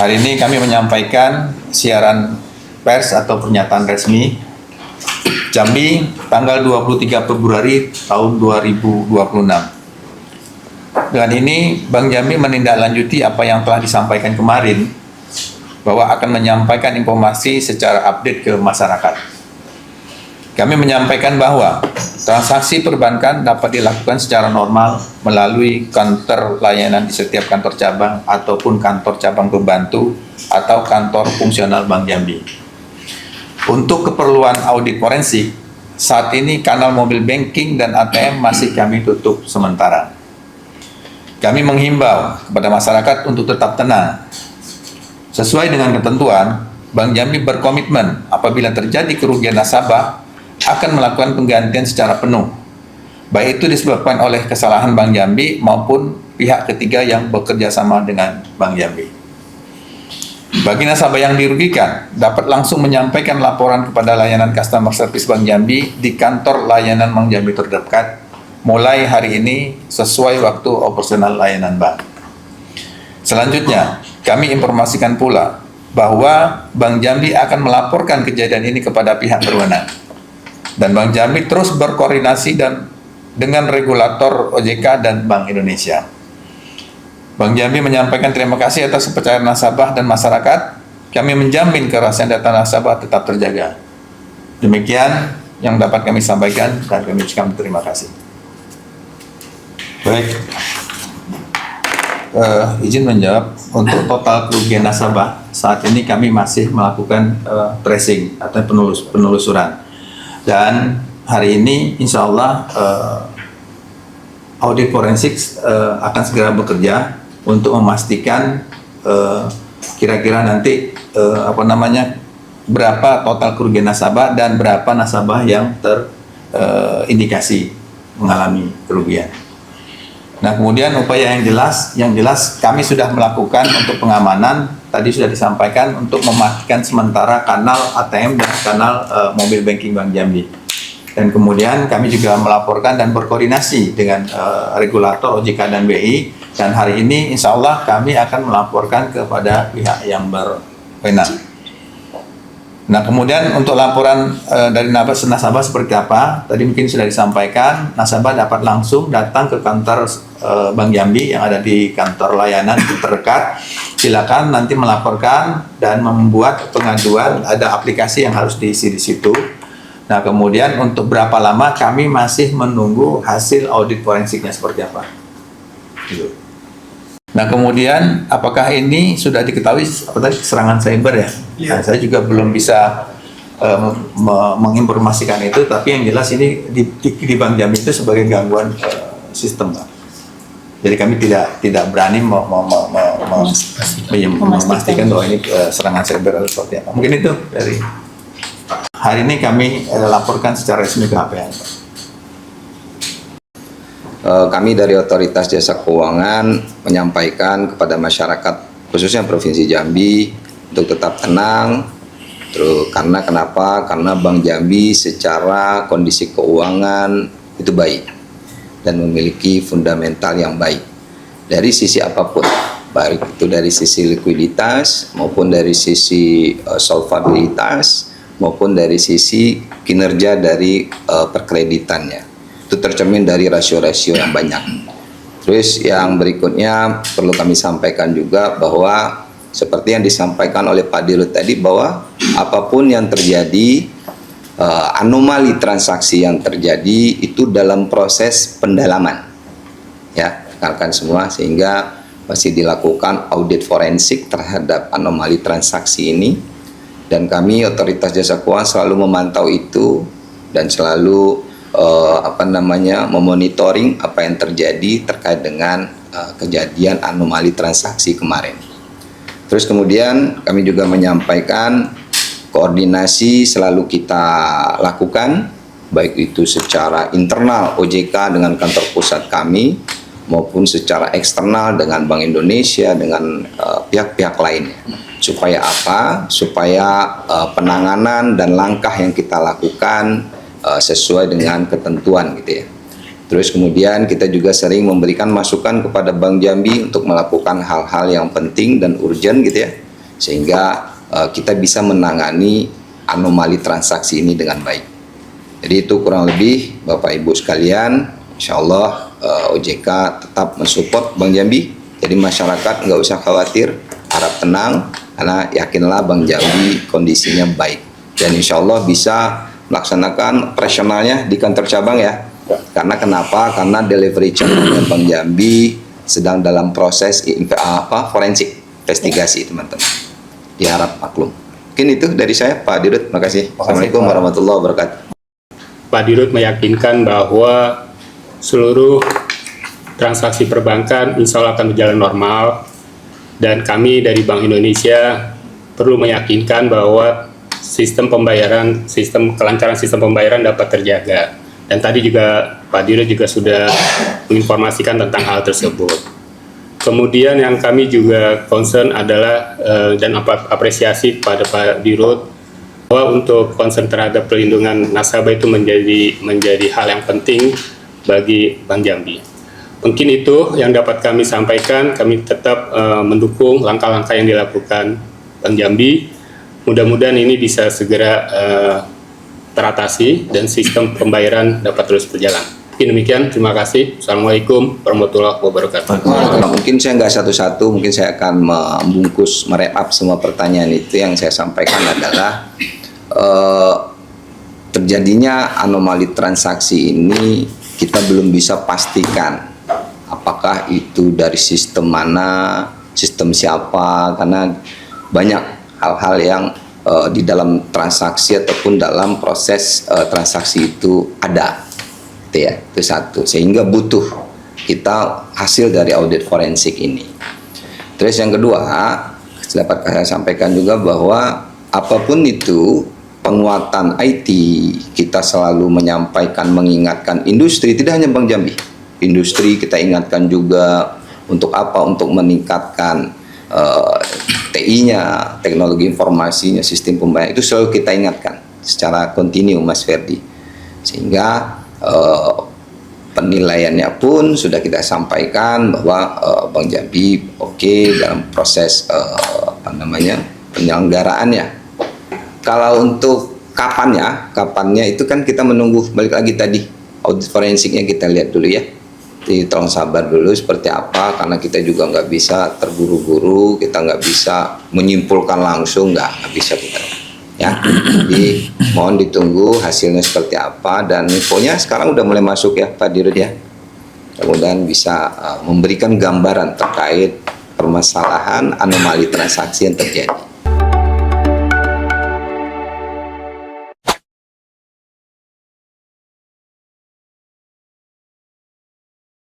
Hari ini kami menyampaikan siaran pers atau pernyataan resmi Jambi tanggal 23 Februari tahun 2026. Dengan ini Bank Jambi menindaklanjuti apa yang telah disampaikan kemarin bahwa akan menyampaikan informasi secara update ke masyarakat. Kami menyampaikan bahwa transaksi perbankan dapat dilakukan secara normal melalui kantor layanan di setiap kantor cabang ataupun kantor cabang pembantu atau kantor fungsional Bank Jambi. Untuk keperluan audit forensik, saat ini kanal mobil banking dan ATM masih kami tutup sementara. Kami menghimbau kepada masyarakat untuk tetap tenang. Sesuai dengan ketentuan, Bank Jambi berkomitmen apabila terjadi kerugian nasabah akan melakukan penggantian secara penuh, baik itu disebabkan oleh kesalahan Bank Jambi maupun pihak ketiga yang bekerja sama dengan Bank Jambi. Bagi nasabah yang dirugikan, dapat langsung menyampaikan laporan kepada layanan customer service Bank Jambi di kantor layanan Bank Jambi terdekat mulai hari ini sesuai waktu operasional layanan bank. Selanjutnya, kami informasikan pula bahwa Bank Jambi akan melaporkan kejadian ini kepada pihak berwenang. Dan Bank Jambi terus berkoordinasi dengan regulator OJK dan Bank Indonesia. Bank Jambi menyampaikan terima kasih atas kepercayaan nasabah dan masyarakat. Kami menjamin kerahasiaan data nasabah tetap terjaga. Demikian yang dapat kami sampaikan dan kami ucapkan terima kasih. Baik, izin menjawab untuk total kerugian nasabah saat ini kami masih melakukan tracing atau penelusuran. Dan hari ini insya Allah audit forensik akan segera bekerja untuk memastikan kira-kira nanti berapa total kerugian nasabah dan berapa nasabah yang terindikasi mengalami kerugian. Nah, kemudian upaya yang jelas kami sudah melakukan untuk pengamanan, tadi sudah disampaikan untuk mematikan sementara kanal ATM dan kanal mobil banking Bank Jambi. Dan kemudian kami juga melaporkan dan berkoordinasi dengan regulator OJK dan BI, dan hari ini insya Allah kami akan melaporkan kepada pihak yang berwenang. Nah, kemudian untuk laporan dari nasabah seperti apa, tadi mungkin sudah disampaikan, nasabah dapat langsung datang ke kantor Bank Jambi yang ada di kantor layanan terdekat. Silakan nanti melaporkan dan membuat pengaduan, ada aplikasi yang harus diisi di situ. Nah, kemudian untuk berapa lama kami masih menunggu hasil audit forensiknya seperti apa. Gitu. Nah, kemudian apakah ini sudah diketahui serangan cyber ya? Nah, saya juga belum bisa menginformasikan itu, tapi yang jelas ini di Bank Jambi itu sebagai gangguan sistem, Pak. Jadi kami tidak berani memastikan bahwa ini serangan cyber atau seperti apa. Mungkin itu dari hari ini kami laporkan secara resmi ke HPN. Kami dari Otoritas Jasa Keuangan menyampaikan kepada masyarakat khususnya Provinsi Jambi untuk tetap tenang. Terus kenapa? Karena Bank Jambi secara kondisi keuangan itu baik dan memiliki fundamental yang baik dari sisi apapun, baik itu dari sisi likuiditas maupun dari sisi solvabilitas maupun dari sisi kinerja dari perkreditannya. Itu tercermin dari rasio-rasio yang banyak. Terus yang berikutnya perlu kami sampaikan juga bahwa seperti yang disampaikan oleh Pak Dirut tadi, bahwa apapun yang terjadi, anomali transaksi yang terjadi itu dalam proses pendalaman, ya, rekan-rekan semua, sehingga masih dilakukan audit forensik terhadap anomali transaksi ini. Dan kami Otoritas Jasa Keuangan selalu memantau itu dan selalu memonitoring apa yang terjadi terkait dengan kejadian anomali transaksi kemarin. Terus kemudian kami juga menyampaikan koordinasi selalu kita lakukan, baik itu secara internal OJK dengan kantor pusat kami maupun secara eksternal dengan Bank Indonesia, dengan pihak-pihak lainnya. Supaya apa? Supaya penanganan dan langkah yang kita lakukan sesuai dengan ketentuan gitu ya. Terus kemudian kita juga sering memberikan masukan kepada Bank Jambi untuk melakukan hal-hal yang penting dan urgent gitu ya. sehingga kita bisa menangani anomali transaksi ini dengan baik. Jadi itu kurang lebih Bapak Ibu sekalian, insya Allah OJK tetap mensupport Bank Jambi. Jadi masyarakat nggak usah khawatir, harap tenang, karena yakinlah Bank Jambi kondisinya baik. Dan insya Allah bisa melaksanakan operasionalnya di kantor cabang ya. Karena kenapa? Karena delivery channelnya Bank Jambi sedang dalam proses forensik investigasi teman-teman. Diharap maklum. Mungkin itu dari saya Pak Dirut. Terima kasih. Assalamualaikum warahmatullahi wabarakatuh. Pak Dirut meyakinkan bahwa seluruh transaksi perbankan insya Allah akan berjalan normal, dan kami dari Bank Indonesia perlu meyakinkan bahwa kelancaran sistem pembayaran dapat terjaga. Dan tadi juga Pak Dirut juga sudah menginformasikan tentang hal tersebut. Kemudian yang kami juga concern adalah dan apresiasi pada Pak Dirut bahwa untuk concern terhadap perlindungan nasabah itu menjadi hal yang penting bagi Bank Jambi. Mungkin itu yang dapat kami sampaikan. Kami tetap mendukung langkah-langkah yang dilakukan Bank Jambi. Mudah-mudahan ini bisa segera teratasi dan sistem pembayaran dapat terus berjalan. Demikian, terima kasih. Assalamualaikum warahmatullahi wabarakatuh. Mungkin saya nggak satu-satu, mungkin saya akan membungkus, merep up semua pertanyaan itu. Yang saya sampaikan adalah terjadinya anomali transaksi ini kita belum bisa pastikan apakah itu dari sistem mana, sistem siapa, karena banyak hal-hal yang di dalam transaksi ataupun dalam proses transaksi itu ada. Itu satu, sehingga butuh kita hasil dari audit forensik ini. Terus yang kedua, dapat saya sampaikan juga bahwa apapun itu penguatan IT, kita selalu menyampaikan, mengingatkan industri, tidak hanya Bank Jambi, industri kita ingatkan juga untuk apa, untuk meningkatkan TI-nya, teknologi informasinya, sistem pembayaran, itu selalu kita ingatkan secara kontinu Mas Ferdi, sehingga penilaiannya pun sudah kita sampaikan bahwa Bank Jambi oke dalam proses penyelenggaraannya. Kalau untuk kapannya itu kan kita menunggu, balik lagi tadi audit forensiknya kita lihat dulu ya. Jadi tolong sabar dulu seperti apa, karena kita juga nggak bisa terburu-buru, kita nggak bisa menyimpulkan langsung, nggak bisa kita. Ya, jadi mohon ditunggu hasilnya seperti apa, dan infonya sekarang udah mulai masuk ya Pak Dirut ya. Mudah-mudahan bisa memberikan gambaran terkait permasalahan anomali transaksi yang terjadi.